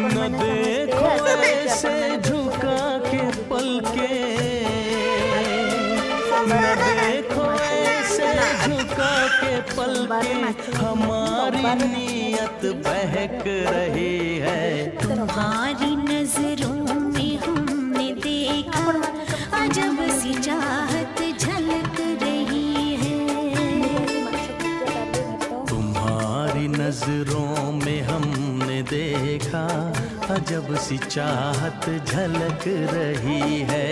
न देखो ऐसे झुका के पलके, न देखो ऐसे झुका के पलके, हमारी नीयत बहक रही है। तुम्हारी नजरों में हमने देखा अजब सी चाहत झलक रही है। तुम्हारी नजरों में हमने देखा अजब सी चाहत झलक रही है।